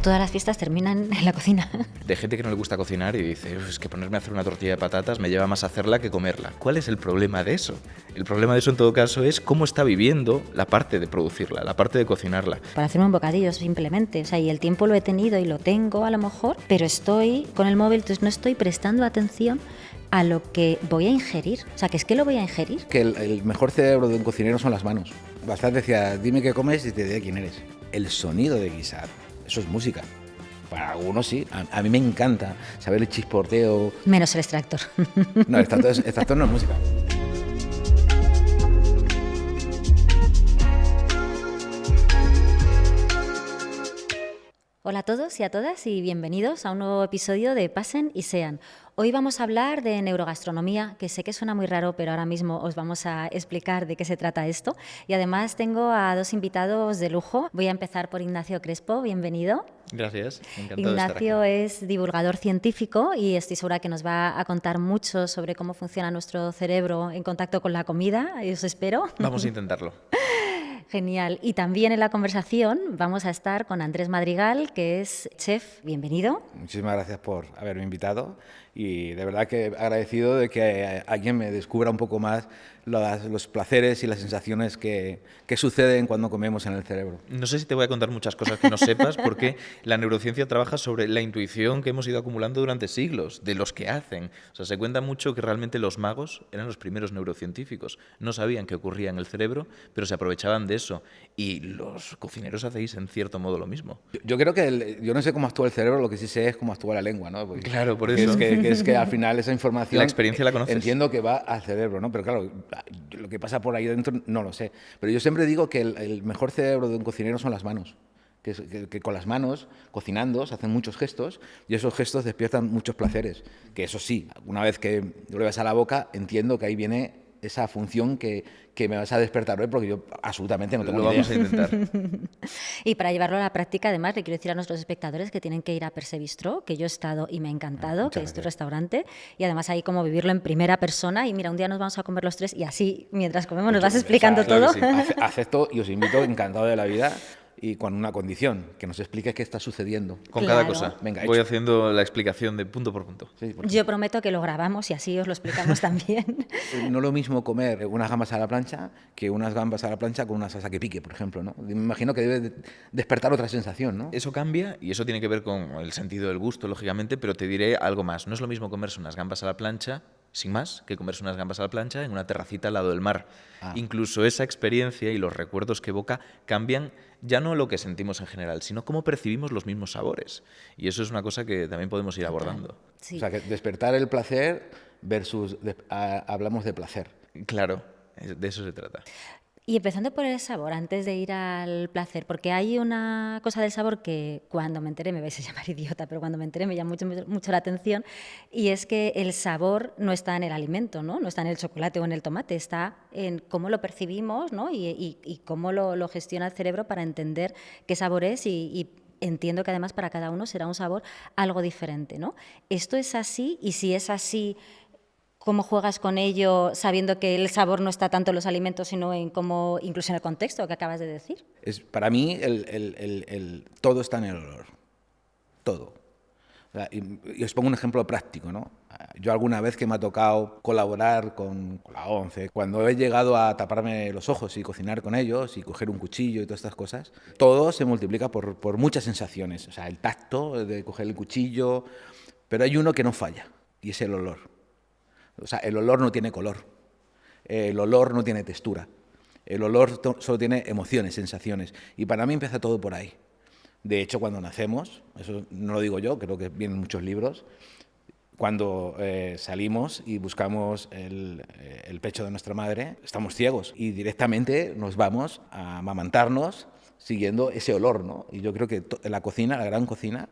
Todas las fiestas terminan en la cocina. De gente que no le gusta cocinar y dice, es que ponerme a hacer una tortilla de patatas me lleva más a hacerla que comerla. ¿Cuál es el problema de eso? El problema de eso en todo caso es cómo está viviendo la parte de producirla, la parte de cocinarla. Para hacerme un bocadillo simplemente, o sea, y el tiempo lo he tenido y lo tengo a lo mejor, pero estoy con el móvil, entonces no estoy prestando atención a lo que voy a ingerir. O sea, que es que lo voy a ingerir. Que el mejor cerebro de un cocinero son las manos. Bastante decía, dime qué comes y te diré quién eres. El sonido de guisar, eso es música. Para algunos sí, a mí me encanta saber el chisporteo. Menos el extractor. No, el extractor no es música. Hola a todos y a todas y bienvenidos a un nuevo episodio de Pasen y Sean. Hoy vamos a hablar de neurogastronomía, que sé que suena muy raro, pero ahora mismo os vamos a explicar de qué se trata esto. Y además tengo a dos invitados de lujo. Voy a empezar por Ignacio Crespo, bienvenido. Gracias, encantado de estar aquí. Ignacio es divulgador científico y estoy segura que nos va a contar mucho sobre cómo funciona nuestro cerebro en contacto con la comida, y os espero. Vamos a intentarlo. Genial. Y también en la conversación vamos a estar con Andrés Madrigal, que es chef. Bienvenido. Muchísimas gracias por haberme invitado y de verdad que agradecido de que alguien me descubra un poco más los placeres y las sensaciones que suceden cuando comemos en el cerebro. No sé si te voy a contar muchas cosas que no sepas, porque la neurociencia trabaja sobre la intuición que hemos ido acumulando durante siglos, de los que hacen. O sea, se cuenta mucho que realmente los magos eran los primeros neurocientíficos. No sabían qué ocurría en el cerebro, pero se aprovechaban de eso. Y los cocineros hacéis, en cierto modo, lo mismo. Yo creo que yo no sé cómo actúa el cerebro, lo que sí sé es cómo actúa la lengua, ¿no? Porque claro, por eso. Es que al final esa información... La experiencia la conoces. Entiendo que va al cerebro, ¿no? Pero claro, lo que pasa por ahí dentro no lo sé. Pero yo siempre digo que el mejor cerebro de un cocinero son las manos. Que con las manos, cocinando, se hacen muchos gestos y esos gestos despiertan muchos placeres. Que eso sí, una vez que lo llevas a la boca, entiendo que ahí viene esa función que me vas a despertar hoy, porque yo absolutamente no tengo ni idea. Lo vamos a intentar. Y para llevarlo a la práctica, además, le quiero decir a nuestros espectadores que tienen que ir a Perse Bistró, que yo he estado y me ha encantado, que es tu restaurante, y además ahí como vivirlo en primera persona, y mira, un día nos vamos a comer los tres, y así, mientras comemos, nos vas explicando todo. Claro que sí. Acepto y os invito, encantado de la vida, y con una condición, que nos expliques qué está sucediendo. Con claro. cada cosa. Venga, voy haciendo la explicación de punto por punto. Sí, yo prometo que lo grabamos y así os lo explicamos también. No es lo mismo comer unas gambas a la plancha que unas gambas a la plancha con una salsa que pique, por ejemplo, ¿no? Me imagino que debe despertar otra sensación, ¿no? Eso cambia y eso tiene que ver con el sentido del gusto, lógicamente, pero te diré algo más. No es lo mismo comerse unas gambas a la plancha, sin más, que comerse unas gambas a la plancha en una terracita al lado del mar. Incluso esa experiencia y los recuerdos que evoca cambian ya no lo que sentimos en general, sino cómo percibimos los mismos sabores. Y eso es una cosa que también podemos ir abordando. Sí. O sea, que despertar el placer versus hablamos de placer. Claro, de eso se trata. Y empezando por el sabor, antes de ir al placer, porque hay una cosa del sabor que cuando me enteré, me vais a llamar idiota, pero cuando me enteré me llamó mucho la atención, y es que el sabor no está en el alimento, ¿no? No está en el chocolate o en el tomate, está en cómo lo percibimos, ¿no? y cómo lo gestiona el cerebro para entender qué sabor es y entiendo que además para cada uno será un sabor algo diferente, ¿no? ¿Esto es así? Y si es así, ¿cómo juegas con ello sabiendo que el sabor no está tanto en los alimentos, sino en cómo, incluso en el contexto que acabas de decir? Para mí, todo está en el olor. Todo. O sea, y os pongo un ejemplo práctico, ¿no? Yo alguna vez que me ha tocado colaborar con la ONCE, cuando he llegado a taparme los ojos y cocinar con ellos y coger un cuchillo y todas estas cosas, todo se multiplica por muchas sensaciones. O sea, el tacto de coger el cuchillo, pero hay uno que no falla y es el olor. O sea, el olor no tiene color, el olor no tiene textura, el olor solo tiene emociones, sensaciones. Y para mí empieza todo por ahí. De hecho, cuando nacemos, eso no lo digo yo, creo que vienen muchos libros, cuando salimos y buscamos el pecho de nuestra madre, estamos ciegos y directamente nos vamos a amamantarnos siguiendo ese olor, ¿no? Y yo creo que la cocina, la gran cocina,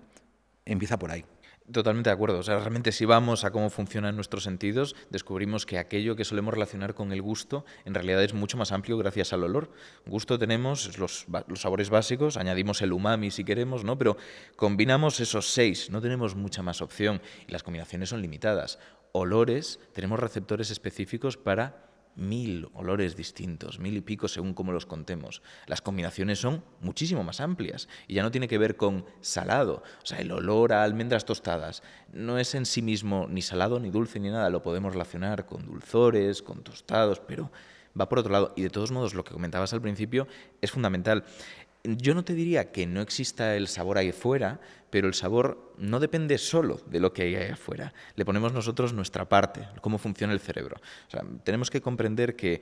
empieza por ahí. Totalmente de acuerdo. O sea, realmente si vamos a cómo funcionan nuestros sentidos, descubrimos que aquello que solemos relacionar con el gusto en realidad es mucho más amplio gracias al olor. Gusto tenemos los sabores básicos, añadimos el umami si queremos, ¿no? Pero combinamos esos 6, no tenemos mucha más opción y las combinaciones son limitadas. Olores, tenemos receptores específicos para 1000 olores distintos, 1000 y pico según cómo los contemos. Las combinaciones son muchísimo más amplias y ya no tiene que ver con salado. O sea, el olor a almendras tostadas no es en sí mismo ni salado, ni dulce, ni nada. Lo podemos relacionar con dulzores, con tostados, pero va por otro lado. Y de todos modos, lo que comentabas al principio es fundamental. Yo no te diría que no exista el sabor ahí fuera, pero el sabor no depende solo de lo que hay ahí afuera. Le ponemos nosotros nuestra parte, cómo funciona el cerebro. O sea, tenemos que comprender que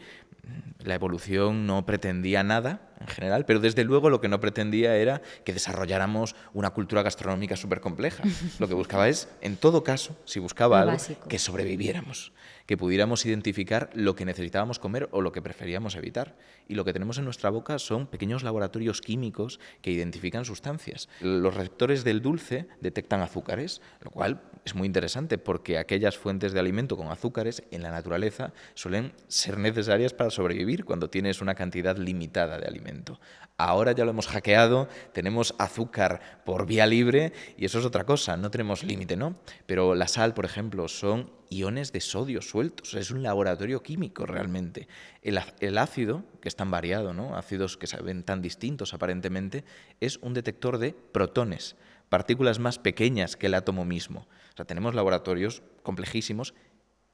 la evolución no pretendía nada en general, pero desde luego lo que no pretendía era que desarrolláramos una cultura gastronómica súper compleja. Lo que buscaba es, en todo caso, si buscaba algo, básico. que sobreviviéramos, que pudiéramos identificar lo que necesitábamos comer o lo que preferíamos evitar. Y lo que tenemos en nuestra boca son pequeños laboratorios químicos que identifican sustancias. Los receptores del dulce detectan azúcares, lo cual es muy interesante porque aquellas fuentes de alimento con azúcares en la naturaleza suelen ser necesarias para sobrevivir cuando tienes una cantidad limitada de alimento. Ahora ya lo hemos hackeado, tenemos azúcar por vía libre y eso es otra cosa, no tenemos límite, ¿no? Pero la sal, por ejemplo, son iones de sodio sueltos, es un laboratorio químico realmente. El ácido, que es tan variado, ¿no? Ácidos que se ven tan distintos aparentemente, es un detector de protones, partículas más pequeñas que el átomo mismo. O sea, tenemos laboratorios complejísimos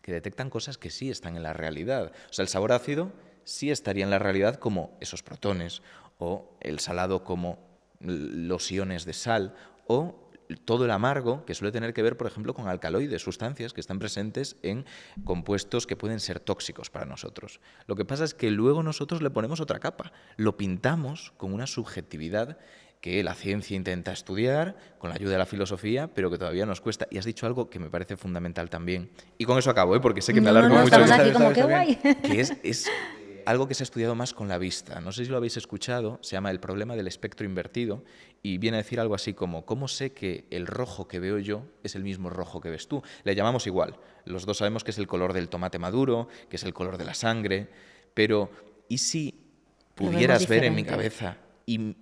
que detectan cosas que sí están en la realidad. O sea, el sabor ácido sí estaría en la realidad como esos protones, o el salado como los iones de sal, o todo el amargo, que suele tener que ver, por ejemplo, con alcaloides, sustancias que están presentes en compuestos que pueden ser tóxicos para nosotros. Lo que pasa es que luego nosotros le ponemos otra capa, lo pintamos con una subjetividad que la ciencia intenta estudiar con la ayuda de la filosofía, pero que todavía nos cuesta. Y has dicho algo que me parece fundamental también. Y con eso acabo, porque sé que me alargo mucho. Estamos aquí como que guay. Que es algo que se ha estudiado más con la vista. No sé si lo habéis escuchado, se llama el problema del espectro invertido y viene a decir algo así como, ¿cómo sé que el rojo que veo yo es el mismo rojo que ves tú? Le llamamos igual. Los dos sabemos que es el color del tomate maduro, que es el color de la sangre, pero ¿y si pudieras ver en mi cabeza y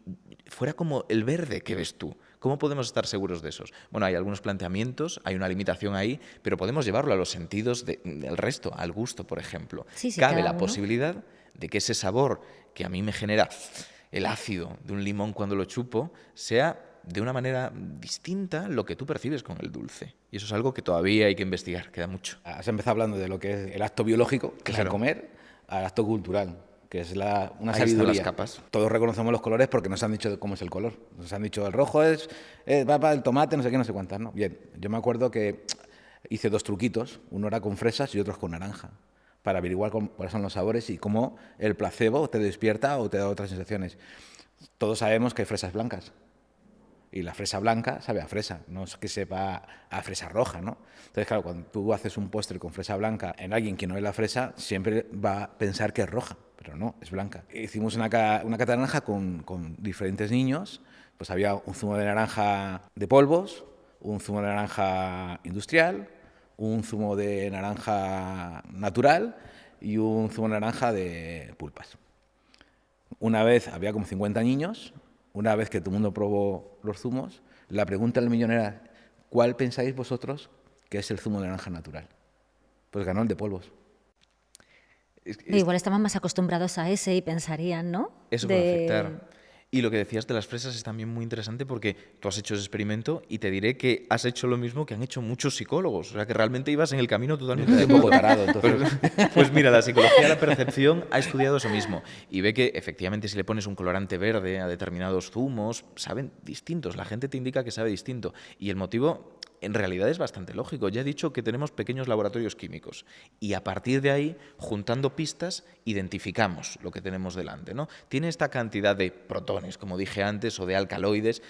fuera como el verde que ves tú? ¿Cómo podemos estar seguros de esos? Bueno, hay algunos planteamientos, hay una limitación ahí, pero podemos llevarlo a los sentidos del resto, al gusto, por ejemplo. Sí, Cabe la posibilidad de que ese sabor que a mí me genera el ácido de un limón cuando lo chupo sea de una manera distinta lo que tú percibes con el dulce. Y eso es algo que todavía hay que investigar, queda mucho. Has empezado hablando de lo que es el acto biológico, que es el comer, al acto cultural, que es una Ahí sabiduría. están las capas. Todos reconocemos los colores porque nos han dicho cómo es el color. Nos han dicho el rojo es va el tomate, no sé qué, no sé cuántas, ¿no? Bien, yo me acuerdo que hice 2 truquitos, uno era con fresas y otro con naranja, para averiguar cuáles son los sabores y cómo el placebo te despierta o te da otras sensaciones. Todos sabemos que hay fresas blancas. Y la fresa blanca sabe a fresa, no es que sepa a fresa roja, ¿no? Entonces, claro, cuando tú haces un postre con fresa blanca en alguien que no es la fresa, siempre va a pensar que es roja, pero no, es blanca. Hicimos una cata de naranja con diferentes niños, pues había un zumo de naranja de polvos, un zumo de naranja industrial, un zumo de naranja natural y un zumo de naranja de pulpas. Una vez había como 50 niños. Una vez que todo el mundo probó los zumos, la pregunta del millón era, ¿cuál pensáis vosotros que es el zumo de naranja natural? Pues ganó el de polvos. Igual estaban más acostumbrados a ese y pensarían, ¿no? Eso puede afectar. Y lo que decías de las fresas es también muy interesante porque tú has hecho ese experimento y te diré que has hecho lo mismo que han hecho muchos psicólogos. O sea, que realmente ibas en el camino totalmente Estoy un poco tarado, entonces. Pues mira, la psicología de la percepción ha estudiado eso mismo y ve que efectivamente si le pones un colorante verde a determinados zumos, saben distintos. La gente te indica que sabe distinto. Y el motivo en realidad es bastante lógico. Ya he dicho que tenemos pequeños laboratorios químicos y a partir de ahí, juntando pistas, identificamos lo que tenemos delante, ¿no? Tiene esta cantidad de protones, como dije antes, o de alcaloides.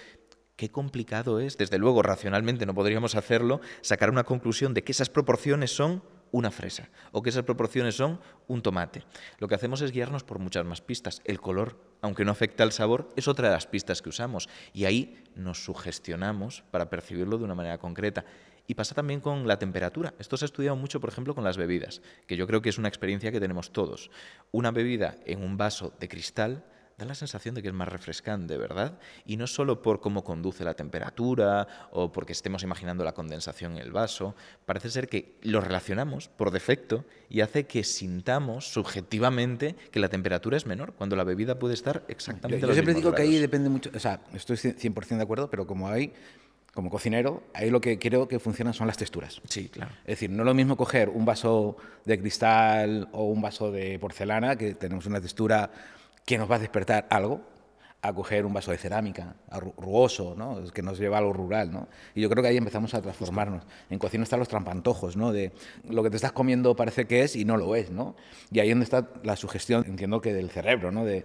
Qué complicado es, desde luego racionalmente no podríamos hacerlo, sacar una conclusión de que esas proporciones son una fresa o que esas proporciones son un tomate. Lo que hacemos es guiarnos por muchas más pistas. El color, aunque no afecta al sabor, es otra de las pistas que usamos y ahí nos sugestionamos para percibirlo de una manera concreta. Y pasa también con la temperatura. Esto se ha estudiado mucho, por ejemplo, con las bebidas, que yo creo que es una experiencia que tenemos todos. Una bebida en un vaso de cristal da la sensación de que es más refrescante, ¿verdad? Y no solo por cómo conduce la temperatura o porque estemos imaginando la condensación en el vaso, parece ser que lo relacionamos por defecto y hace que sintamos subjetivamente que la temperatura es menor, cuando la bebida puede estar exactamente a Yo los siempre mismos digo que ahí grados. depende mucho, o sea, estoy 100% de acuerdo, pero como cocinero, ahí lo que creo que funcionan son las texturas. Sí, claro. Es decir, no es lo mismo coger un vaso de cristal o un vaso de porcelana, que tenemos una textura que nos va a despertar algo, a coger un vaso de cerámica, rugoso, ¿no? Que nos lleva a lo rural, ¿no? Y yo creo que ahí empezamos a transformarnos. En cocina están los trampantojos, ¿no? De lo que te estás comiendo parece que es y no lo es, ¿no? Y ahí es donde está la sugestión, entiendo que del cerebro, ¿no? De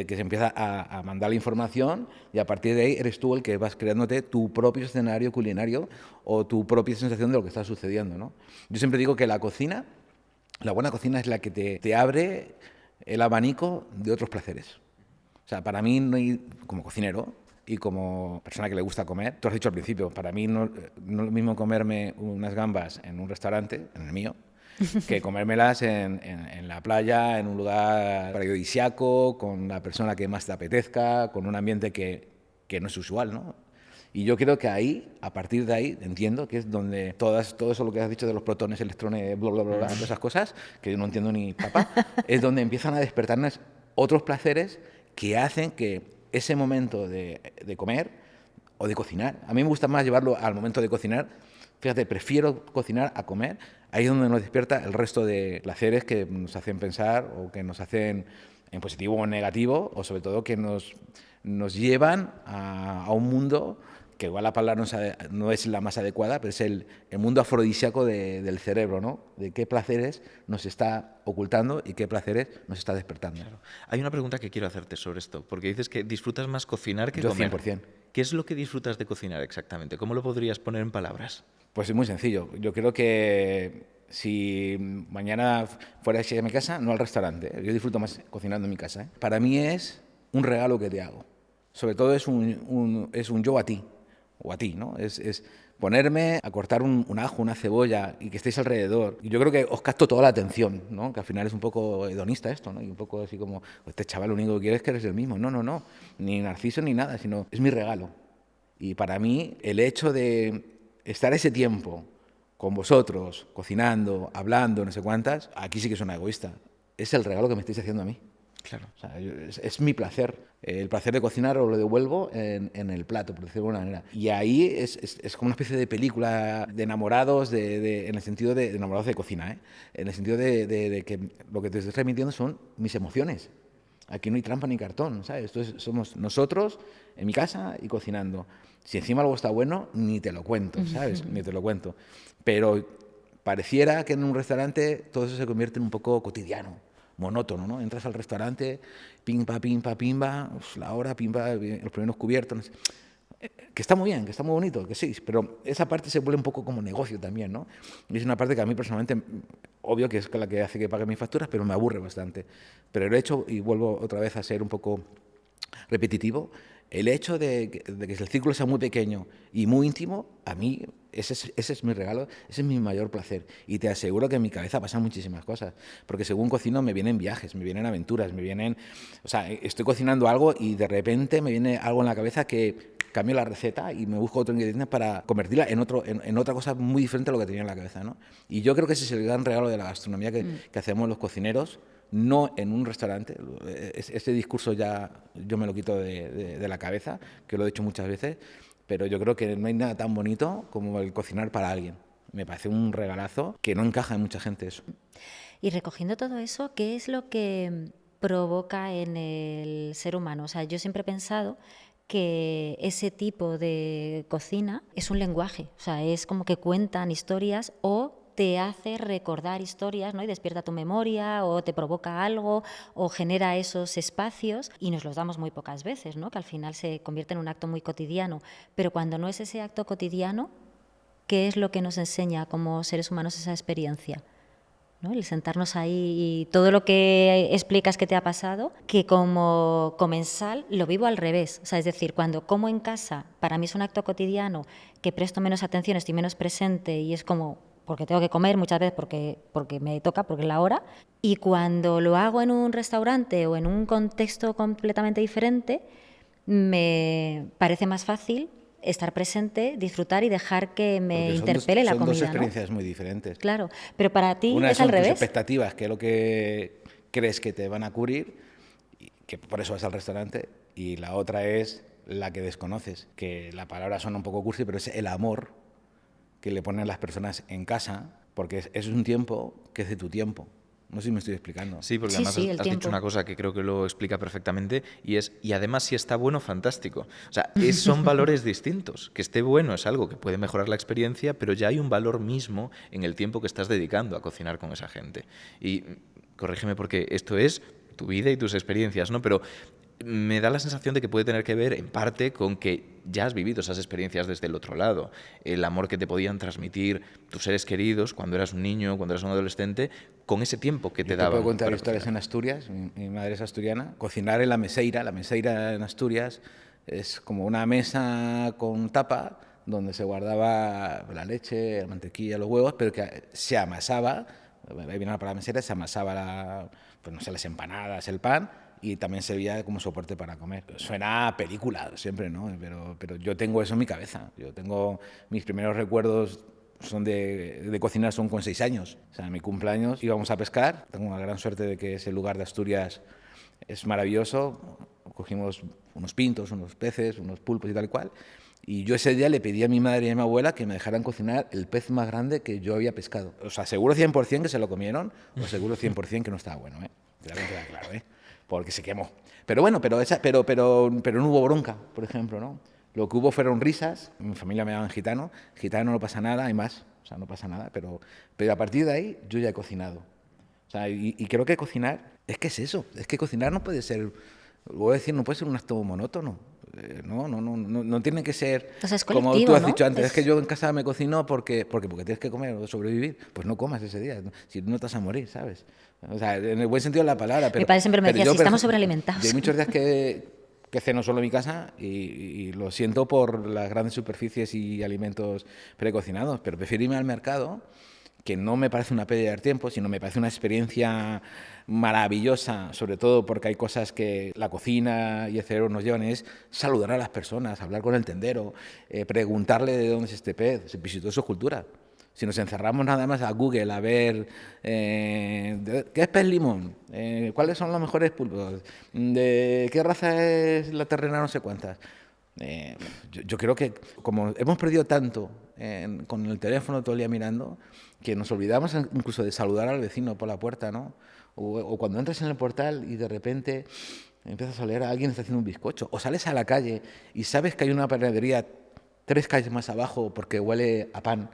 que se empieza a mandar la información y a partir de ahí eres tú el que vas creándote tu propio escenario culinario o tu propia sensación de lo que está sucediendo, ¿no? Yo siempre digo que la buena cocina es la que te abre el abanico de otros placeres. O sea, para mí, como cocinero y como persona que le gusta comer, tú has dicho al principio, para mí no es lo mismo comerme unas gambas en un restaurante, en el mío, que comérmelas en la playa, en un lugar paradisíaco, con la persona que más te apetezca, con un ambiente que no es usual, ¿no? Y yo creo que ahí, a partir de ahí, entiendo que es donde todo eso lo que has dicho de los protones, electrones, bla, bla, bla, bla, todas esas cosas, que yo no entiendo ni papá, es donde empiezan a despertarnos otros placeres que hacen que ese momento de comer o de cocinar, a mí me gusta más llevarlo al momento de cocinar, fíjate, prefiero cocinar a comer, ahí es donde nos despierta el resto de placeres que nos hacen pensar o que nos hacen en positivo o en negativo, o sobre todo que nos llevan a un mundo que igual la palabra no es la más adecuada, pero es el mundo afrodisíaco del cerebro, ¿no? De qué placeres nos está ocultando y qué placeres nos está despertando. Claro. Hay una pregunta que quiero hacerte sobre esto, porque dices que disfrutas más cocinar que Yo comer. 100%. ¿Qué es lo que disfrutas de cocinar exactamente? ¿Cómo lo podrías poner en palabras? Pues es muy sencillo. Yo creo que si mañana fuera a mi casa, no al restaurante, yo disfruto más cocinando en mi casa, ¿eh? Para mí es un regalo que te hago. Sobre todo es un yo a ti, o a ti, ¿no? Es ponerme a cortar un ajo, una cebolla y que estéis alrededor. Y yo creo que os capto toda la atención, ¿no? Que al final es un poco hedonista esto, ¿no? Y un poco así como, este chaval lo único que quiere es que eres el mismo. No, no, no. Ni narciso ni nada, sino es mi regalo. Y para mí el hecho de estar ese tiempo con vosotros, cocinando, hablando, no sé cuántas, aquí sí que suena egoísta. Es el regalo que me estáis haciendo a mí. Claro. O sea, es mi placer. El placer de cocinar os lo devuelvo en el plato, por decirlo de alguna manera. Y ahí es como una especie de película de enamorados, en el sentido de enamorados de cocina, ¿eh? En el sentido de que lo que te estoy transmitiendo son mis emociones. Aquí no hay trampa ni cartón, ¿sabes? Esto somos nosotros en mi casa y cocinando. Si encima algo está bueno, ni te lo cuento, ¿sabes? Ni te lo cuento. Pero pareciera que en un restaurante todo eso se convierte en un poco cotidiano, monótono, ¿no? Entras al restaurante, pimba, la hora, pimba, los primeros cubiertos, no sé. Que está muy bien, que está muy bonito, que sí, pero esa parte se vuelve un poco como negocio también, ¿no? Y es una parte que a mí personalmente, obvio que es la que hace que pague mis facturas, pero me aburre bastante. Pero el hecho, y vuelvo otra vez a ser un poco repetitivo, el hecho de que el círculo sea muy pequeño y muy íntimo, a mí ese es mi regalo, ese es mi mayor placer. Y te aseguro que en mi cabeza pasan muchísimas cosas, porque según cocino me vienen viajes, me vienen aventuras, o sea, estoy cocinando algo y de repente me viene algo en la cabeza que cambio la receta y me busco otro ingrediente para convertirla en otra cosa muy diferente a lo que tenía en la cabeza, ¿no? Y yo creo que ese es el gran regalo de la gastronomía que hacemos los cocineros, no en un restaurante. Este discurso ya yo me lo quito de la cabeza, que lo he dicho muchas veces, pero yo creo que no hay nada tan bonito como el cocinar para alguien. Me parece un regalazo que no encaja en mucha gente eso. Y recogiendo todo eso, ¿qué es lo que provoca en el ser humano? O sea, yo siempre he pensado que ese tipo de cocina es un lenguaje, o sea, es como que cuentan historias o te hace recordar historias, ¿no? Y despierta tu memoria o te provoca algo o genera esos espacios y nos los damos muy pocas veces, ¿no? Que al final se convierte en un acto muy cotidiano. Pero cuando no es ese acto cotidiano, ¿qué es lo que nos enseña como seres humanos esa experiencia? ¿No? El sentarnos ahí y todo lo que explicas que te ha pasado, que como comensal lo vivo al revés. O sea, es decir, cuando como en casa, para mí es un acto cotidiano que presto menos atención, estoy menos presente y es como porque tengo que comer, muchas veces porque me toca, porque es la hora. Y cuando lo hago en un restaurante o en un contexto completamente diferente, me parece más fácil estar presente, disfrutar y dejar que me interpele la comida. Son dos experiencias muy diferentes. Claro, pero para ti Una es al son tus revés. expectativas, que es lo que crees que te van a cubrir, y que por eso vas al restaurante, y la otra es la que desconoces, que la palabra suena un poco cursi, pero es el amor que le ponen las personas en casa, porque es un tiempo que es de tu tiempo. No sé si me estoy explicando. Sí, porque además has dicho una cosa que creo que lo explica perfectamente y además si está bueno, fantástico. O sea, son valores distintos. Que esté bueno es algo que puede mejorar la experiencia, pero ya hay un valor mismo en el tiempo que estás dedicando a cocinar con esa gente. Y corrígeme porque esto es tu vida y tus experiencias, ¿no? Pero me da la sensación de que puede tener que ver en parte con que ya has vivido esas experiencias desde el otro lado. El amor que te podían transmitir tus seres queridos cuando eras un niño, cuando eras un adolescente, con ese tiempo que te daban. Yo puedo contar historias en Asturias, mi madre es asturiana. Cocinar en la meseira en Asturias es como una mesa con tapa donde se guardaba la leche, la mantequilla, los huevos, pero que se amasaba, ahí viene la palabra mesera, se amasaba pues no sé, las empanadas, el pan, y también servía como soporte para comer. Suena a película siempre, ¿no? Pero yo tengo eso en mi cabeza. Yo tengo mis primeros recuerdos son de cocinar son con 6 años. O sea, en mi cumpleaños íbamos a pescar. Tengo una gran suerte de que ese lugar de Asturias es maravilloso. Cogimos unos pintos, unos peces, unos pulpos y tal y cual. Y yo ese día le pedí a mi madre y a mi abuela que me dejaran cocinar el pez más grande que yo había pescado. O sea, seguro 100% que se lo comieron, o seguro 100% que no estaba bueno, ¿eh? También queda claro, ¿eh? Porque se quemó. Pero bueno, pero no hubo bronca, por ejemplo, ¿no? Lo que hubo fueron risas. En mi familia me llaman gitano. Gitano no pasa nada, hay más. O sea, no pasa nada. Pero a partir de ahí yo ya he cocinado. O sea, y creo que cocinar es que es eso. Es que cocinar no puede ser, voy a decir, no puede ser un acto monótono. No tiene que ser entonces, como tú has dicho antes. Es que yo en casa me cocino porque tienes que comer o sobrevivir. Pues no comas ese día. Si no te vas a morir, ¿sabes? O sea, en el buen sentido de la palabra. Pero, mi padre siempre me decía, si estamos sobrealimentados. Hay muchos días que ceno solo en mi casa y lo siento por las grandes superficies y alimentos precocinados, pero prefiero irme al mercado, que no me parece una pérdida de tiempo, sino me parece una experiencia maravillosa, sobre todo porque hay cosas que la cocina y el cerebro nos llevan, es saludar a las personas, hablar con el tendero, preguntarle de dónde es este pez, si todo eso es cultura. Si nos encerramos nada más a Google a ver ¿qué es pez limón? ¿Cuáles son los mejores pulpos? ¿De qué raza es la terrena no sé cuántas? Yo creo que como hemos perdido tanto con el teléfono todo el día mirando, que nos olvidamos incluso de saludar al vecino por la puerta, ¿no? O cuando entras en el portal y de repente empiezas a leer a alguien está haciendo un bizcocho, o sales a la calle y sabes que hay una panadería 3 calles más abajo porque huele a pan.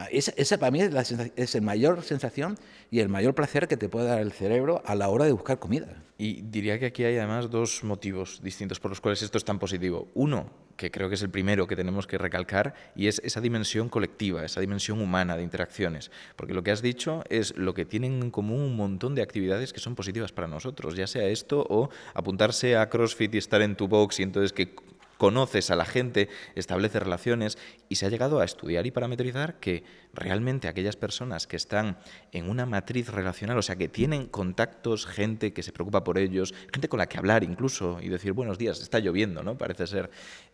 Esa para mí es la mayor sensación y el mayor placer que te puede dar el cerebro a la hora de buscar comida. Y diría que aquí hay además 2 motivos distintos por los cuales esto es tan positivo. Uno, que creo que es el primero que tenemos que recalcar, y es esa dimensión colectiva, esa dimensión humana de interacciones. Porque lo que has dicho es lo que tienen en común un montón de actividades que son positivas para nosotros, ya sea esto o apuntarse a CrossFit y estar en tu box y entonces que conoces a la gente, estableces relaciones y se ha llegado a estudiar y parametrizar que realmente aquellas personas que están en una matriz relacional, o sea, que tienen contactos, gente que se preocupa por ellos, gente con la que hablar incluso y decir buenos días, está lloviendo, ¿no? Parece ser,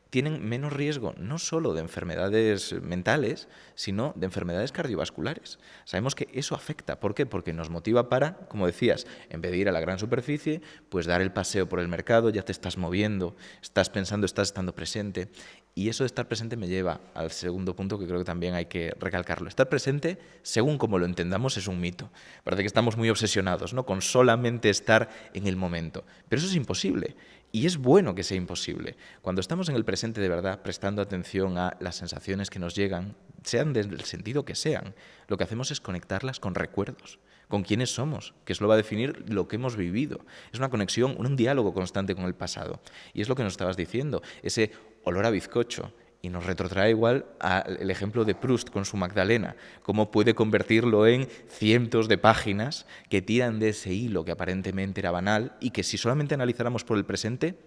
tienen menos riesgo no solo de enfermedades mentales, sino de enfermedades cardiovasculares. Sabemos que eso afecta. ¿Por qué? Porque nos motiva para, como decías, en vez de ir a la gran superficie, pues dar el paseo por el mercado, ya te estás moviendo, estás pensando, estás estando presente. Y eso de estar presente me lleva al segundo punto que creo que también hay que recalcarlo. Estar presente, según como lo entendamos, es un mito. Parece que estamos muy obsesionados, ¿no?, con solamente estar en el momento. Pero eso es imposible. Y es bueno que sea imposible. Cuando estamos en el presente de verdad, prestando atención a las sensaciones que nos llegan, sean del sentido que sean, lo que hacemos es conectarlas con recuerdos, con quiénes somos, que eso lo va a definir lo que hemos vivido. Es una conexión, un diálogo constante con el pasado. Y es lo que nos estabas diciendo, ese olor a bizcocho. Y nos retrotrae igual al ejemplo de Proust con su Magdalena, cómo puede convertirlo en cientos de páginas que tiran de ese hilo que aparentemente era banal y que si solamente analizáramos por el presente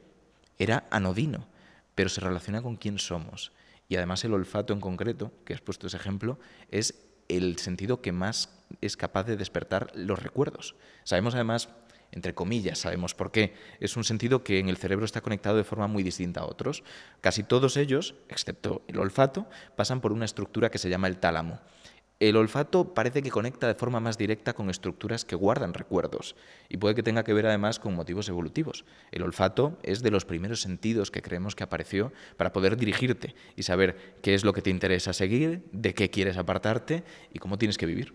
era anodino, pero se relaciona con quién somos. Y además el olfato en concreto, que has puesto ese ejemplo, es el sentido que más es capaz de despertar los recuerdos. Sabemos además, entre comillas, sabemos por qué. Es un sentido que en el cerebro está conectado de forma muy distinta a otros. Casi todos ellos, excepto el olfato, pasan por una estructura que se llama el tálamo. El olfato parece que conecta de forma más directa con estructuras que guardan recuerdos y puede que tenga que ver además con motivos evolutivos. El olfato es de los primeros sentidos que creemos que apareció para poder dirigirte y saber qué es lo que te interesa seguir, de qué quieres apartarte y cómo tienes que vivir.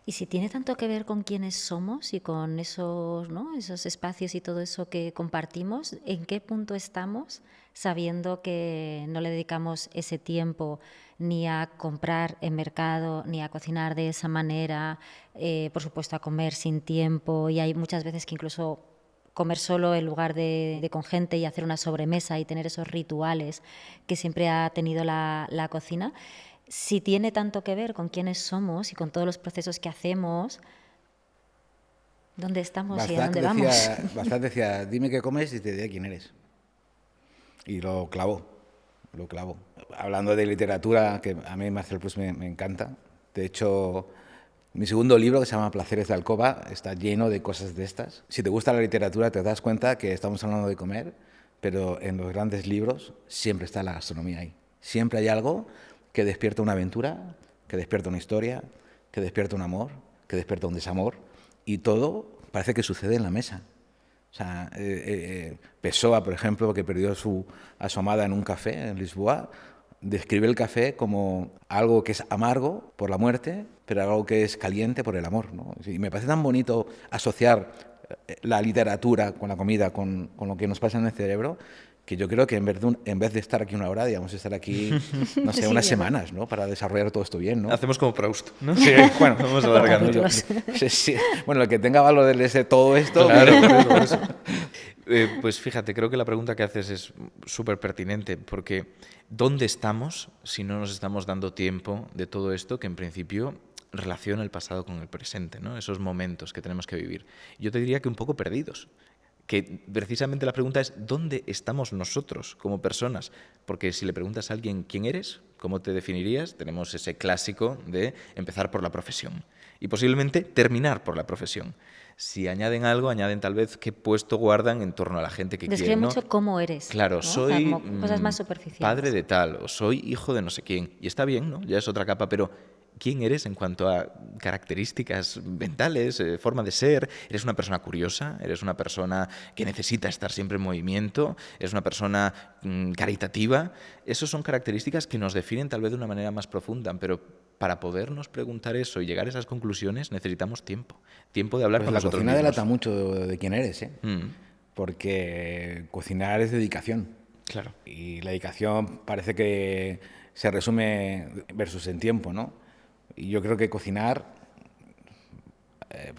Y si tiene tanto que ver con quiénes somos y con esos, ¿no?, esos espacios y todo eso que compartimos, ¿en qué punto estamos sabiendo que no le dedicamos ese tiempo ni a comprar en mercado, ni a cocinar de esa manera, por supuesto a comer sin tiempo, y hay muchas veces que incluso comer solo en lugar de con gente y hacer una sobremesa y tener esos rituales que siempre ha tenido la cocina? Si tiene tanto que ver con quiénes somos y con todos los procesos que hacemos, ¿dónde estamos y a dónde vamos? Bastat decía, dime qué comes y te diré quién eres. Y lo clavó. Hablando de literatura, que a mí Marcel Proust me encanta. De hecho, mi segundo libro, que se llama Placeres de alcoba, está lleno de cosas de estas. Si te gusta la literatura, te das cuenta que estamos hablando de comer, pero en los grandes libros siempre está la gastronomía ahí. Siempre hay algo que despierta una aventura, que despierta una historia, que despierta un amor, que despierta un desamor, y todo parece que sucede en la mesa. O sea, Pessoa, por ejemplo, que perdió a su amada en un café en Lisboa, describe el café como algo que es amargo por la muerte, pero algo que es caliente por el amor, ¿no? Y me parece tan bonito asociar la literatura con la comida, con lo que nos pasa en el cerebro, que yo creo que en vez de estar aquí una hora, digamos, estar aquí, no sé, unas semanas, ¿no?, para desarrollar todo esto bien, ¿no? Hacemos como Proust, ¿no? Sí, bueno, vamos alargando. Sí. Bueno, el que tenga valor de leerse todo esto... Claro, por eso. Pues fíjate, creo que la pregunta que haces es súper pertinente, porque ¿dónde estamos si no nos estamos dando tiempo de todo esto que en principio relaciona el pasado con el presente, ¿no? Esos momentos que tenemos que vivir? Yo te diría que un poco perdidos. Que precisamente la pregunta es ¿dónde estamos nosotros como personas? Porque si le preguntas a alguien quién eres, cómo te definirías, tenemos ese clásico de empezar por la profesión y posiblemente terminar por la profesión. Si añaden algo, añaden tal vez qué puesto guardan en torno a la gente que Describe quieren, ¿no? mucho cómo eres. Claro, ¿no? soy O sea, como cosas más superficiales. padre de tal, o soy hijo de no sé quién. Y está bien, ¿no? Ya es otra capa, pero ¿quién eres en cuanto a características mentales, forma de ser? ¿Eres una persona curiosa? ¿Eres una persona que necesita estar siempre en movimiento? ¿Eres una persona caritativa? Esas son características que nos definen tal vez de una manera más profunda, pero para podernos preguntar eso y llegar a esas conclusiones necesitamos tiempo. Tiempo de hablar Pues con la nosotros cocina mismos. delata mucho de quién eres, ¿eh? Porque cocinar es dedicación. Claro. Y la dedicación parece que se resume versus en tiempo, ¿no? Y yo creo que cocinar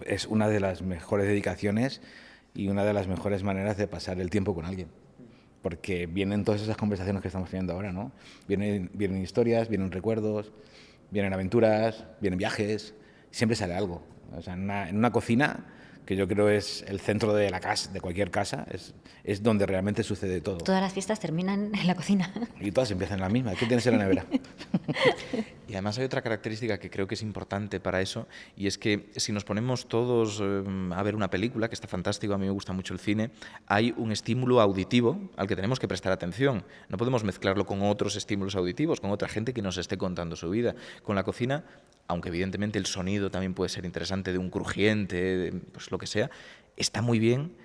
es una de las mejores dedicaciones y una de las mejores maneras de pasar el tiempo con alguien. Porque vienen todas esas conversaciones que estamos teniendo ahora, ¿no? Vienen historias, vienen recuerdos, vienen aventuras, vienen viajes, siempre sale algo. O sea, en una cocina, que yo creo es el centro de la casa, de cualquier casa, es donde realmente sucede todo. Todas las fiestas terminan en la cocina. Y todas empiezan en la misma. ¿Qué tienes en la nevera? Y además hay otra característica que creo que es importante para eso, y es que si nos ponemos todos a ver una película, que está fantástico, a mí me gusta mucho el cine, hay un estímulo auditivo al que tenemos que prestar atención. No podemos mezclarlo con otros estímulos auditivos, con otra gente que nos esté contando su vida. Con la cocina, aunque evidentemente el sonido también puede ser interesante, de un crujiente, pues lo que sea, está muy bien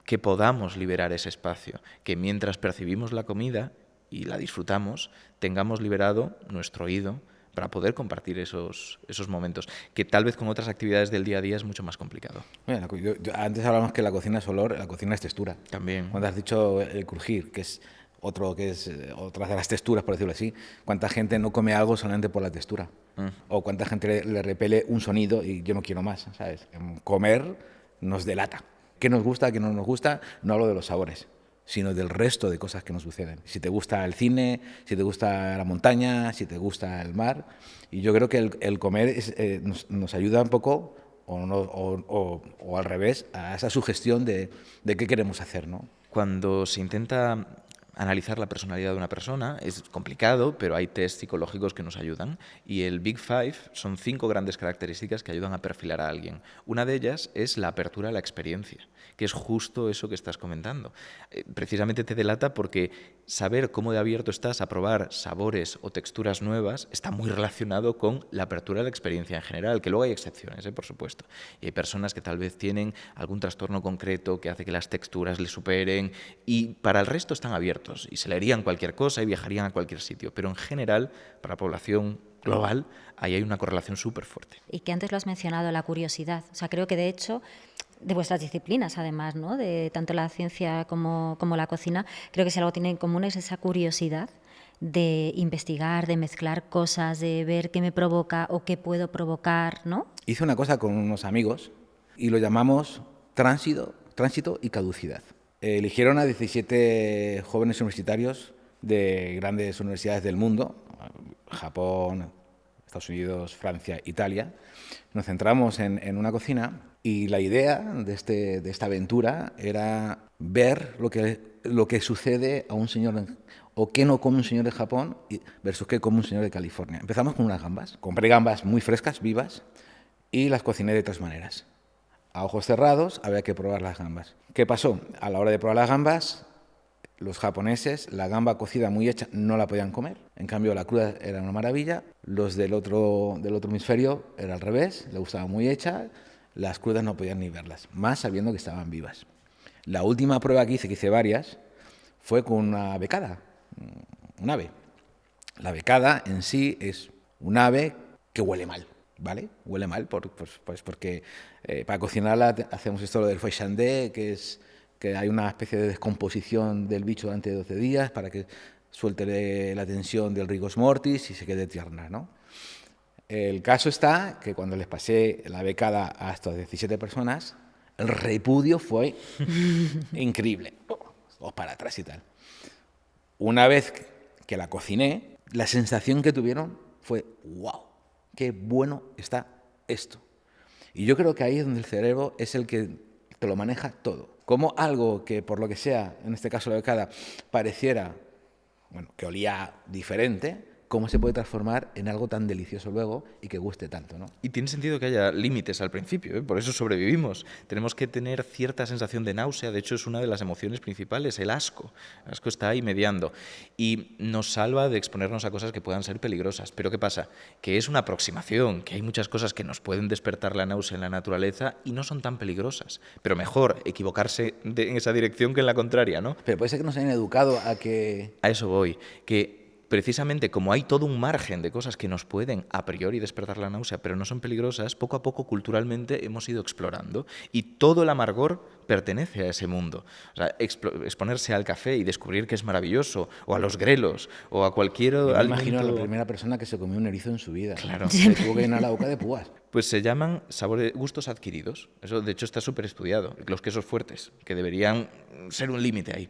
que podamos liberar ese espacio, que mientras percibimos la comida y la disfrutamos, tengamos liberado nuestro oído para poder compartir esos momentos, que tal vez con otras actividades del día a día es mucho más complicado. Bueno, antes hablábamos que la cocina es olor, la cocina es textura. También. Cuando has dicho el crujir, que es otra de las texturas, por decirlo así, ¿cuánta gente no come algo solamente por la textura? O cuánta gente le repele un sonido y yo no quiero más, ¿sabes? Comer nos delata. ¿Qué nos gusta, qué no nos gusta? No hablo de los sabores, sino del resto de cosas que nos suceden. Si te gusta el cine, si te gusta la montaña, si te gusta el mar. Y yo creo que el comer nos ayuda un poco, o al revés, a esa sugestión de qué queremos hacer, ¿no? Cuando se intenta analizar la personalidad de una persona. Es complicado, pero hay test psicológicos que nos ayudan. Y el Big Five son 5 grandes características que ayudan a perfilar a alguien. Una de ellas es la apertura a la experiencia, que es justo eso que estás comentando. Precisamente te delata porque saber cómo de abierto estás a probar sabores o texturas nuevas está muy relacionado con la apertura a la experiencia en general, que luego hay excepciones, por supuesto. Y hay personas que tal vez tienen algún trastorno concreto que hace que las texturas les superen y para el resto están abiertos y se leerían cualquier cosa y viajarían a cualquier sitio. Pero en general, para la población global, ahí hay una correlación súper fuerte. Y que antes lo has mencionado, la curiosidad. O sea, creo que de hecho, de vuestras disciplinas además, ¿no? De tanto la ciencia como la cocina, creo que si algo tiene en común es esa curiosidad de investigar, de mezclar cosas, de ver qué me provoca o qué puedo provocar, ¿no? Hice una cosa con unos amigos y lo llamamos tránsito y caducidad. Eligieron a 17 jóvenes universitarios de grandes universidades del mundo, Japón, Estados Unidos, Francia, Italia. Nos centramos en una cocina y la idea de esta aventura era ver lo que sucede a un señor o qué no come un señor de Japón versus qué come un señor de California. Empezamos con unas gambas. Compré gambas muy frescas, vivas, y las cociné de 3 maneras. A ojos cerrados había que probar las gambas. ¿Qué pasó? A la hora de probar las gambas, los japoneses, la gamba cocida muy hecha no la podían comer. En cambio, la cruda era una maravilla. Los del otro hemisferio era al revés, le gustaba muy hecha. Las crudas no podían ni verlas, más sabiendo que estaban vivas. La última prueba que hice varias, fue con una becada, un ave. La becada en sí es un ave que huele mal, ¿vale? Huele mal porque para cocinarla hacemos esto lo del foie chandé, que hay una especie de descomposición del bicho durante 12 días para que suelte la tensión del rigor mortis y se quede tierna, ¿no? El caso está que cuando les pasé la becada a estas 17 personas, el repudio fue increíble. O para atrás y tal. Una vez que la cociné, la sensación que tuvieron fue ¡wow! ¡Qué bueno está esto! Y yo creo que ahí es donde el cerebro es el que te lo maneja todo. Como algo que, por lo que sea, en este caso la becada, pareciera, bueno, que olía diferente, cómo se puede transformar en algo tan delicioso luego y que guste tanto, ¿no? Y tiene sentido que haya límites al principio, ¿eh? Por eso sobrevivimos. Tenemos que tener cierta sensación de náusea, de hecho es una de las emociones principales, el asco. El asco está ahí mediando y nos salva de exponernos a cosas que puedan ser peligrosas. Pero ¿qué pasa? Que es una aproximación, que hay muchas cosas que nos pueden despertar la náusea en la naturaleza y no son tan peligrosas. Pero mejor equivocarse en esa dirección que en la contraria, ¿no? Pero puede ser que nos hayan educado a que... A eso voy, que precisamente como hay todo un margen de cosas que nos pueden a priori despertar la náusea, pero no son peligrosas, poco a poco culturalmente hemos ido explorando y todo el amargor pertenece a ese mundo. O sea, exponerse al café y descubrir que es maravilloso, o a los grelos, o a cualquier alimento... Me imagino a la primera persona que se comió un erizo en su vida. Claro. Se tuvo que llenar la boca de púas. Pues se llaman gustos adquiridos. Eso, de hecho, está súper estudiado. Los quesos fuertes, que deberían ser un límite ahí.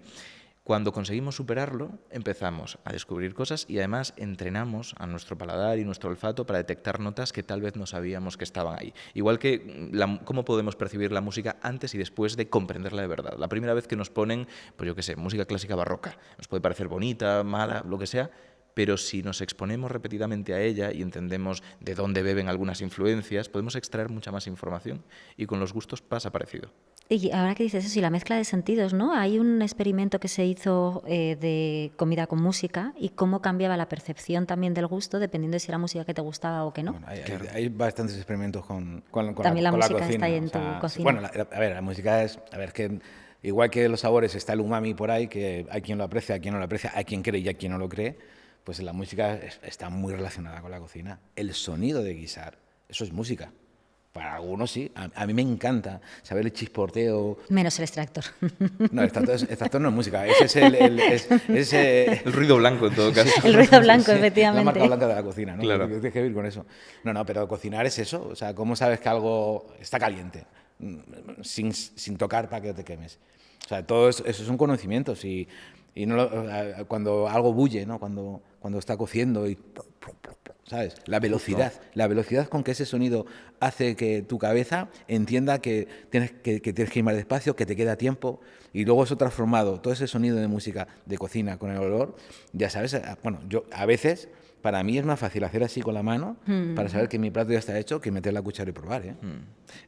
Cuando conseguimos superarlo, empezamos a descubrir cosas y además entrenamos a nuestro paladar y nuestro olfato para detectar notas que tal vez no sabíamos que estaban ahí. Igual que cómo podemos percibir la música antes y después de comprenderla de verdad. La primera vez que nos ponen, pues yo qué sé, música clásica barroca, nos puede parecer bonita, mala, lo que sea, pero si nos exponemos repetidamente a ella y entendemos de dónde beben algunas influencias, podemos extraer mucha más información y con los gustos pasa parecido. Y ahora que dices eso, y la mezcla de sentidos, ¿no? Hay un experimento que se hizo de comida con música y cómo cambiaba la percepción también del gusto dependiendo de si era música que te gustaba o que no. Bueno, hay bastantes experimentos con también la música cocina. está ahí en tu cocina. Bueno, a ver, la música es... A ver, que igual que los sabores está el umami por ahí, que hay quien lo aprecia, hay quien no lo aprecia, hay quien cree y hay quien no lo cree, pues la música está muy relacionada con la cocina. El sonido de guisar, eso es música. Para algunos sí. A mí me encanta saber el chisporteo. Menos el extractor. No, el extractor no es música. Ese es el ruido blanco, en todo caso. El ruido blanco, efectivamente. La marca blanca de la cocina, ¿no? Claro. Tienes que vivir con eso. No, pero cocinar es eso. O sea, ¿cómo sabes que algo está caliente? Sin tocar para que te quemes. O sea, todo eso son conocimientos. Cuando algo bulle, ¿no? Cuando está cociendo y ¿sabes? La velocidad con que ese sonido hace que tu cabeza entienda que tienes que ir más despacio, que te queda tiempo, y luego eso transformado, todo ese sonido de música de cocina con el olor, ya sabes, bueno, yo a veces, para mí es más fácil hacer así con la mano para saber que mi plato ya está hecho que meter la cuchara y probar, ¿eh?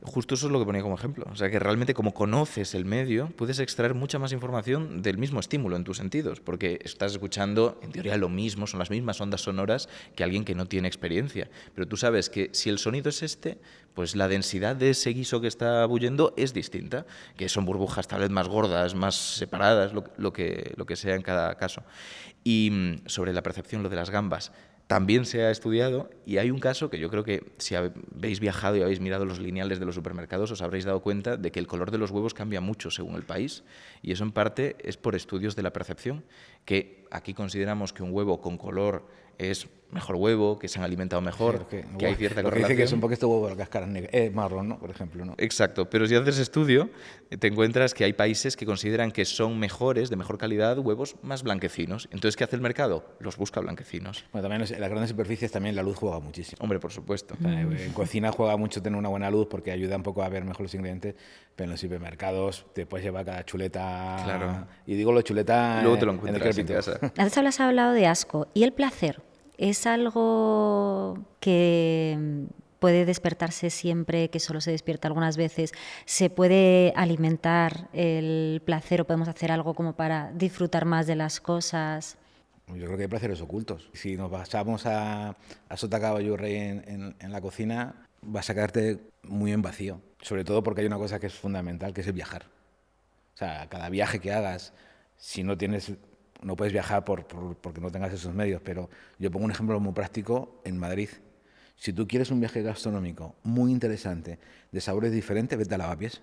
Justo eso es lo que ponía como ejemplo. O sea, que realmente como conoces el medio, puedes extraer mucha más información del mismo estímulo en tus sentidos, porque estás escuchando, en teoría, lo mismo, son las mismas ondas sonoras que alguien que no tiene experiencia. Pero tú sabes que si el sonido es este, pues la densidad de ese guiso que está bullendo es distinta, que son burbujas tal vez más gordas, más separadas, lo que sea en cada caso. Y sobre la percepción, lo de las gambas, también se ha estudiado y hay un caso que yo creo que si habéis viajado y habéis mirado los lineales de los supermercados os habréis dado cuenta de que el color de los huevos cambia mucho según el país y eso en parte es por estudios de la percepción, que aquí consideramos que un huevo con color es mejor huevo, que se han alimentado mejor, Sí, que hay cierta correlación. Dice que es un poco este huevo de la cáscara marrón, ¿no? Por ejemplo, ¿no? Exacto, pero si haces estudio te encuentras que hay países que consideran que son mejores, de mejor calidad, huevos más blanquecinos. Entonces, ¿qué hace el mercado? Los busca blanquecinos. Bueno, también en las grandes superficies también la luz juega muchísimo. Hombre, por supuesto. O sea, en cocina juega mucho tener una buena luz porque ayuda un poco a ver mejor los ingredientes, pero en los supermercados te puedes llevar cada chuleta. Claro. Y digo lo chuleta Luego te lo en el encuentras en crepito. casa. Antes has hablado de asco. ¿Y el placer? ¿Es algo que puede despertarse siempre, que solo se despierta algunas veces? ¿Se puede alimentar el placer o podemos hacer algo como para disfrutar más de las cosas? Yo creo que hay placeres ocultos. Si nos basamos a sota, caballo, rey en la cocina, vas a quedarte muy en vacío. Sobre todo porque hay una cosa que es fundamental, que es el viajar. O sea, cada viaje que hagas, si no puedes viajar porque no tengas esos medios, pero yo pongo un ejemplo muy práctico en Madrid. Si tú quieres un viaje gastronómico muy interesante, de sabores diferentes, vete a Lavapiés.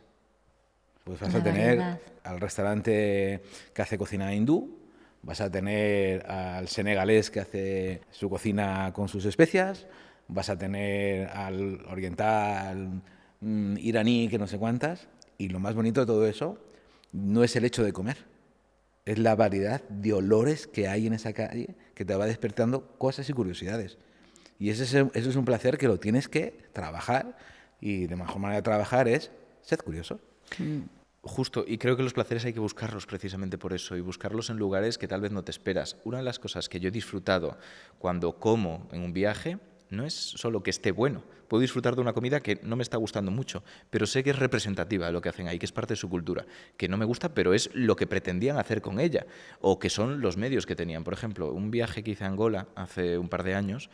Pues vas a tener al restaurante que hace cocina hindú, vas a tener al senegalés que hace su cocina con sus especias, vas a tener al oriental iraní que no sé cuántas, y lo más bonito de todo eso no es el hecho de comer, es la variedad de olores que hay en esa calle que te va despertando cosas y curiosidades. Y eso es un placer que lo tienes que trabajar, y de mejor manera de trabajar es ser curioso. Justo, y creo que los placeres hay que buscarlos precisamente por eso, y buscarlos en lugares que tal vez no te esperas. Una de las cosas que yo he disfrutado cuando como en un viaje no es solo que esté bueno. Puedo disfrutar de una comida que no me está gustando mucho, pero sé que es representativa de lo que hacen ahí, que es parte de su cultura, que no me gusta, pero es lo que pretendían hacer con ella, o que son los medios que tenían. Por ejemplo, un viaje que hice a Angola hace un par de años,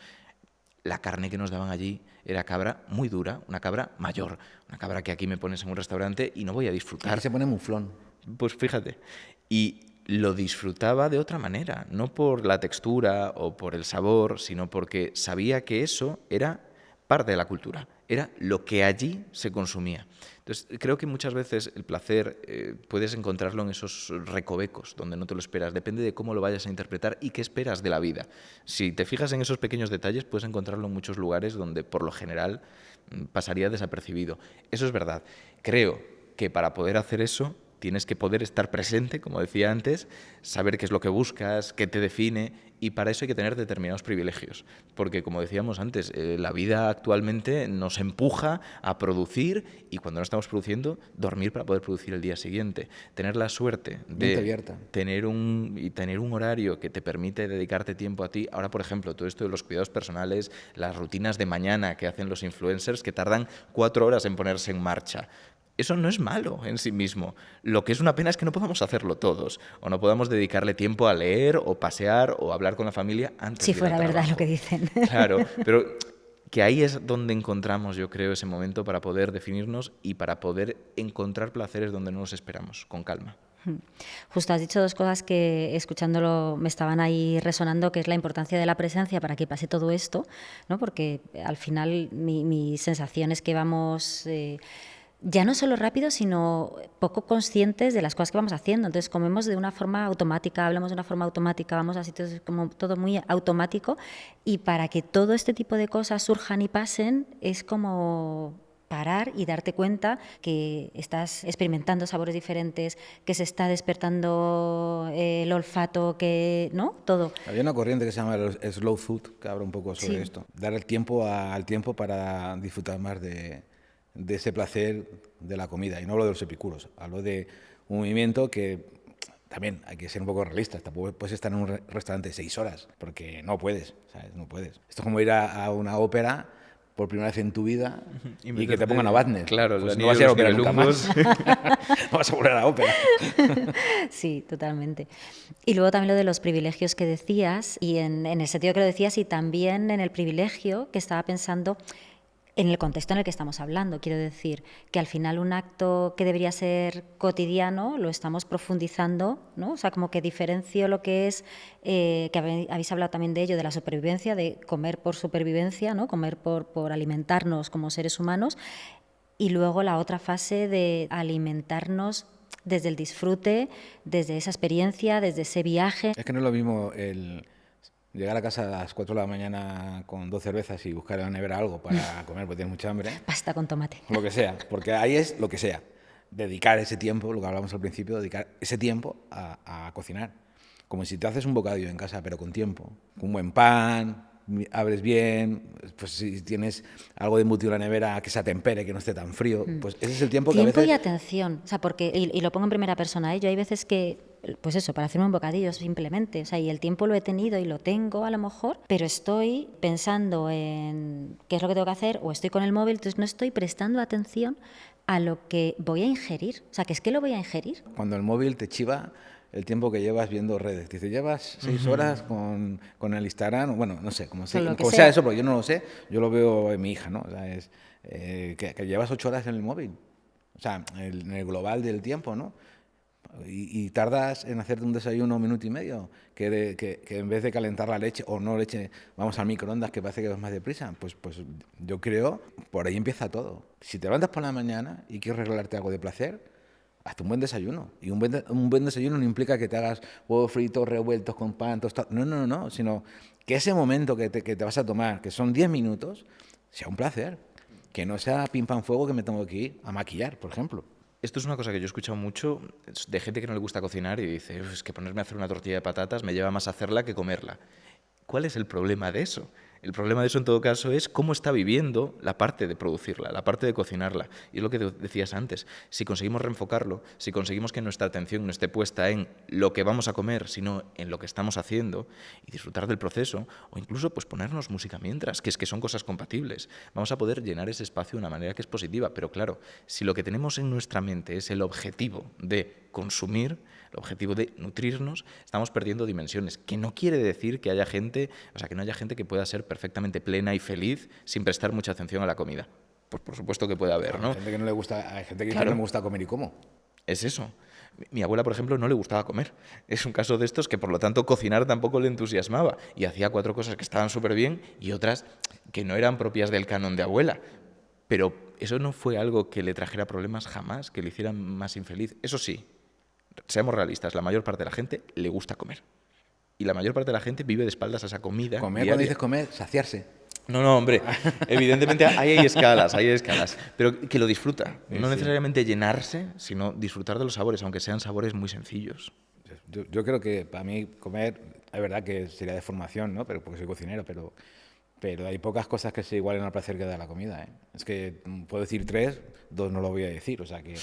la carne que nos daban allí era cabra muy dura, una cabra mayor, una cabra que aquí me pones en un restaurante y no voy a disfrutar. Aquí se pone muflón. Pues fíjate, y lo disfrutaba de otra manera, no por la textura o por el sabor, sino porque sabía que eso era parte de la cultura, era lo que allí se consumía. Entonces, creo que muchas veces el placer puedes encontrarlo en esos recovecos donde no te lo esperas, depende de cómo lo vayas a interpretar y qué esperas de la vida. Si te fijas en esos pequeños detalles, puedes encontrarlo en muchos lugares donde por lo general pasaría desapercibido. Eso es verdad. Creo que para poder hacer eso tienes que poder estar presente, como decía antes, saber qué es lo que buscas, qué te define, y para eso hay que tener determinados privilegios. Porque, como decíamos antes, la vida actualmente nos empuja a producir y cuando no estamos produciendo, dormir para poder producir el día siguiente. Tener la suerte de tener un horario que te permite dedicarte tiempo a ti. Ahora, por ejemplo, todo esto de los cuidados personales, las rutinas de mañana que hacen los influencers que tardan 4 horas en ponerse en marcha. Eso no es malo en sí mismo. Lo que es una pena es que no podamos hacerlo todos, o no podamos dedicarle tiempo a leer, o pasear, o hablar con la familia antes de ir al fuera trabajo. verdad lo que dicen. Claro, pero que ahí es donde encontramos, yo creo, ese momento para poder definirnos y para poder encontrar placeres donde no los esperamos, con calma. Justo has dicho 2 cosas que escuchándolo me estaban ahí resonando, que es la importancia de la presencia para que pase todo esto, ¿no? Porque al final mi sensación es que vamos ya no solo rápido, sino poco conscientes de las cosas que vamos haciendo. Entonces comemos de una forma automática, hablamos de una forma automática, vamos a sitios como todo muy automático, y para que todo este tipo de cosas surjan y pasen es como parar y darte cuenta que estás experimentando sabores diferentes, que se está despertando el olfato, que ¿no? Todo. Había una corriente que se llama el slow food, que habla un poco sobre esto. Dar el tiempo al tiempo para disfrutar más de ese placer de la comida. Y no hablo de los epicuros, hablo de un movimiento que también hay que ser un poco realistas. Tampoco puedes estar en un restaurante 6 horas, porque no puedes, ¿sabes? No puedes. Esto es como ir a una ópera por primera vez en tu vida y que te pongan a Wagner. Claro, pues no vas a ir a ópera nunca más. No vas a volver a la ópera. Sí, totalmente. Y luego también lo de los privilegios que decías, y en el sentido que lo decías, y también en el privilegio que estaba pensando en el contexto en el que estamos hablando. Quiero decir que al final un acto que debería ser cotidiano lo estamos profundizando, ¿no? O sea, como que diferencio lo que es, que habéis hablado también de ello, de la supervivencia, de comer por supervivencia, ¿no? Comer por alimentarnos como seres humanos, y luego la otra fase de alimentarnos desde el disfrute, desde esa experiencia, desde ese viaje. Es que no es lo mismo el llegar a casa a las 4 de la mañana con 2 cervezas y buscar en la nevera algo para comer porque tienes mucha hambre. Pasta con tomate. Lo que sea, porque ahí es lo que sea. Dedicar ese tiempo, lo que hablamos al principio, dedicar ese tiempo a cocinar. Como si te haces un bocadillo en casa, pero con tiempo. Con un buen pan, abres bien, pues si tienes algo de embutido en la nevera que se atempere, que no esté tan frío, pues ese es el tiempo que a veces... Tiempo y atención, o sea, porque, y lo pongo en primera persona, yo hay veces que, pues eso, para hacerme un bocadillo simplemente, o sea, y el tiempo lo he tenido y lo tengo a lo mejor, pero estoy pensando en qué es lo que tengo que hacer o estoy con el móvil, entonces no estoy prestando atención a lo que voy a ingerir, o sea, que es que lo voy a ingerir. Cuando el móvil te chiva el tiempo que llevas viendo redes. Te dice, llevas 6 horas con el Instagram, bueno, no sé, como sea eso, porque yo no lo sé, yo lo veo en mi hija, ¿no? O sea, es que llevas 8 horas en el móvil, o sea, en el global del tiempo, ¿no? Y tardas en hacerte un desayuno 1 minuto y medio, que en vez de calentar la leche, o no leche, vamos al microondas, que parece que vas más deprisa, pues yo creo, por ahí empieza todo. Si te levantas por la mañana y quieres regalarte algo de placer, hazte un buen desayuno. Y un buen desayuno no implica que te hagas huevos fritos revueltos con pan, tostado. No, sino que ese momento que te vas a tomar, que son 10 minutos, sea un placer. Que no sea pim pam fuego que me tengo que ir a maquillar, por ejemplo. Esto es una cosa que yo he escuchado mucho de gente que no le gusta cocinar y dice, es que ponerme a hacer una tortilla de patatas me lleva más a hacerla que comerla. ¿Cuál es el problema de eso? El problema de eso, en todo caso, es cómo está viviendo la parte de producirla, la parte de cocinarla. Y es lo que decías antes. Si conseguimos reenfocarlo, si conseguimos que nuestra atención no esté puesta en lo que vamos a comer, sino en lo que estamos haciendo y disfrutar del proceso, o incluso pues ponernos música mientras, que es que son cosas compatibles, vamos a poder llenar ese espacio de una manera que es positiva. Pero claro, si lo que tenemos en nuestra mente es el objetivo de consumir, el objetivo de nutrirnos, estamos perdiendo dimensiones, que no quiere decir que haya gente, o sea, que no haya gente que pueda ser perfectamente plena y feliz sin prestar mucha atención a la comida. Pues por supuesto que puede haber, ¿no? Hay gente que no le gusta, hay gente que claro, no me gusta comer y como. Es eso. Mi abuela, por ejemplo, no le gustaba comer. Es un caso de estos que, por lo tanto, cocinar tampoco le entusiasmaba. Y hacía 4 cosas que estaban súper bien y otras que no eran propias del canon de abuela. Pero eso no fue algo que le trajera problemas jamás, que le hiciera más infeliz. Eso sí, seamos realistas, la mayor parte de la gente le gusta comer. Y la mayor parte de la gente vive de espaldas a esa comida. Comer, diaria. cuando dices comer, saciarse. No, hombre, evidentemente hay escalas, pero que lo disfruta. No necesariamente llenarse, sino disfrutar de los sabores, aunque sean sabores muy sencillos. Yo creo que para mí comer, es verdad que sería de formación, ¿no? Pero porque soy cocinero, pero hay pocas cosas que se igualen al placer que da la comida, ¿eh? Es que puedo decir 3, 2 no lo voy a decir, o sea que...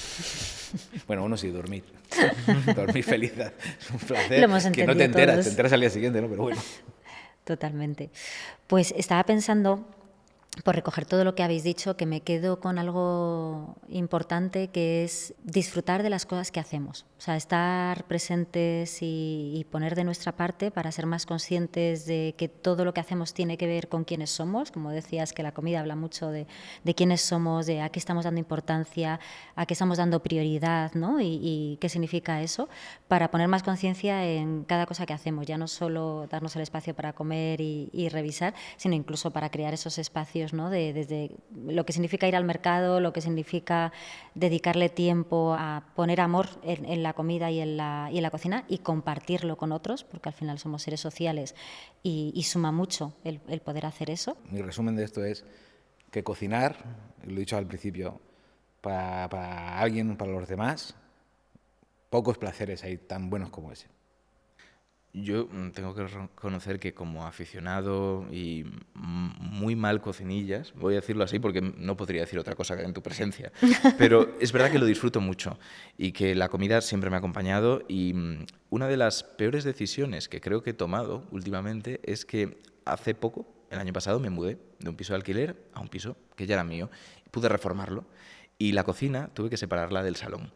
Bueno, uno sí, dormir. Dormir feliz es un placer. Lo hemos que no te entendido todos. te enteras al día siguiente, ¿no? Pero bueno. Totalmente. Pues estaba pensando, por recoger todo lo que habéis dicho, que me quedo con algo importante, que es disfrutar de las cosas que hacemos. O sea, estar presentes y poner de nuestra parte para ser más conscientes de que todo lo que hacemos tiene que ver con quiénes somos. Como decías, que la comida habla mucho de quiénes somos, de a qué estamos dando importancia, a qué estamos dando prioridad, ¿no? Y qué significa eso, para poner más conciencia en cada cosa que hacemos. Ya no solo darnos el espacio para comer y revisar, sino incluso para crear esos espacios, ¿no? Desde lo que significa ir al mercado, lo que significa dedicarle tiempo a poner amor en la comida y en la cocina y compartirlo con otros, porque al final somos seres sociales y suma mucho el poder hacer eso. Mi resumen de esto es que cocinar, lo he dicho al principio, para alguien, para los demás, pocos placeres hay tan buenos como ese. Yo tengo que reconocer que como aficionado y muy mal cocinillas, voy a decirlo así porque no podría decir otra cosa en tu presencia, pero es verdad que lo disfruto mucho y que la comida siempre me ha acompañado, y una de las peores decisiones que creo que he tomado últimamente es que hace poco, el año pasado, me mudé de un piso de alquiler a un piso que ya era mío, pude reformarlo y la cocina tuve que separarla del salón.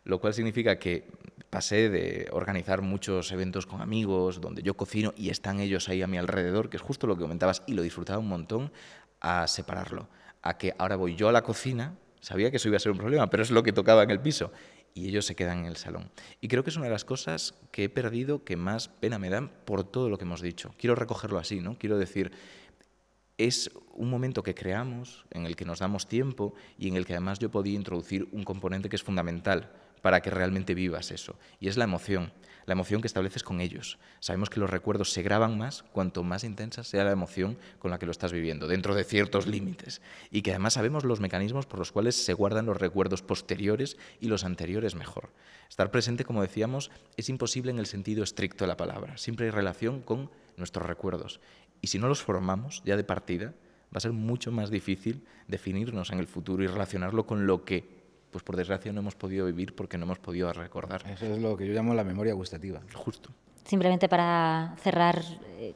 Lo cual significa que pasé de organizar muchos eventos con amigos, donde yo cocino y están ellos ahí a mi alrededor, que es justo lo que comentabas, y lo disfrutaba un montón, a separarlo. A que ahora voy yo a la cocina, sabía que eso iba a ser un problema, pero es lo que tocaba en el piso, y ellos se quedan en el salón. Y creo que es una de las cosas que he perdido que más pena me dan por todo lo que hemos dicho. Quiero recogerlo así, ¿no? Quiero decir, es un momento que creamos, en el que nos damos tiempo y en el que además yo podía introducir un componente que es fundamental para que realmente vivas eso, y es la emoción que estableces con ellos. Sabemos que los recuerdos se graban más cuanto más intensa sea la emoción con la que lo estás viviendo, dentro de ciertos límites, y que además sabemos los mecanismos por los cuales se guardan los recuerdos posteriores y los anteriores mejor. Estar presente, como decíamos, es imposible en el sentido estricto de la palabra. Siempre hay relación con nuestros recuerdos, y si no los formamos ya de partida, va a ser mucho más difícil definirnos en el futuro y relacionarlo con lo que, pues por desgracia, no hemos podido vivir porque no hemos podido recordar. Eso es lo que yo llamo la memoria gustativa. Justo. Simplemente para cerrar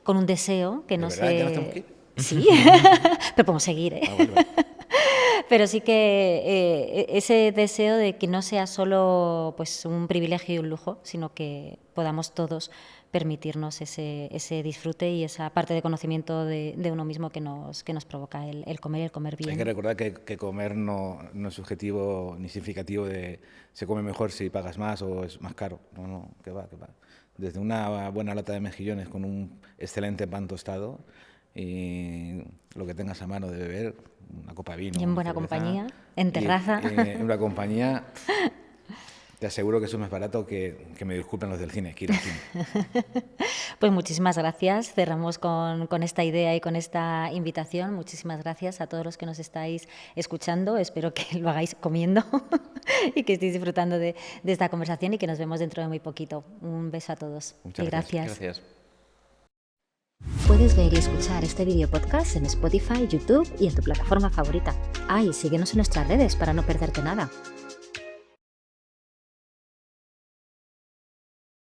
con un deseo que no ¿De verdad? sé... ¿Ya nos tenemos que ir? Sí, pero podemos seguir, ¿eh? Vale. Pero sí que ese deseo de que no sea solo pues, un privilegio y un lujo, sino que podamos todos permitirnos ese disfrute y esa parte de conocimiento de uno mismo que nos provoca el comer y el comer bien. Hay que recordar que comer no es subjetivo ni significativo de se come mejor si pagas más o es más caro. No, que va. Desde una buena lata de mejillones con un excelente pan tostado y lo que tengas a mano de beber, una copa de vino. Y en buena compañía, en terraza. En una compañía, te aseguro que eso es más barato que me disculpen los del cine, que ir al cine. Pues muchísimas gracias. Cerramos con esta idea y con esta invitación. Muchísimas gracias a todos los que nos estáis escuchando. Espero que lo hagáis comiendo y que estéis disfrutando de esta conversación y que nos vemos dentro de muy poquito. Un beso a todos. Muchas gracias. Gracias. Puedes ver y escuchar este video podcast en Spotify, YouTube y en tu plataforma favorita. Y síguenos en nuestras redes para no perderte nada.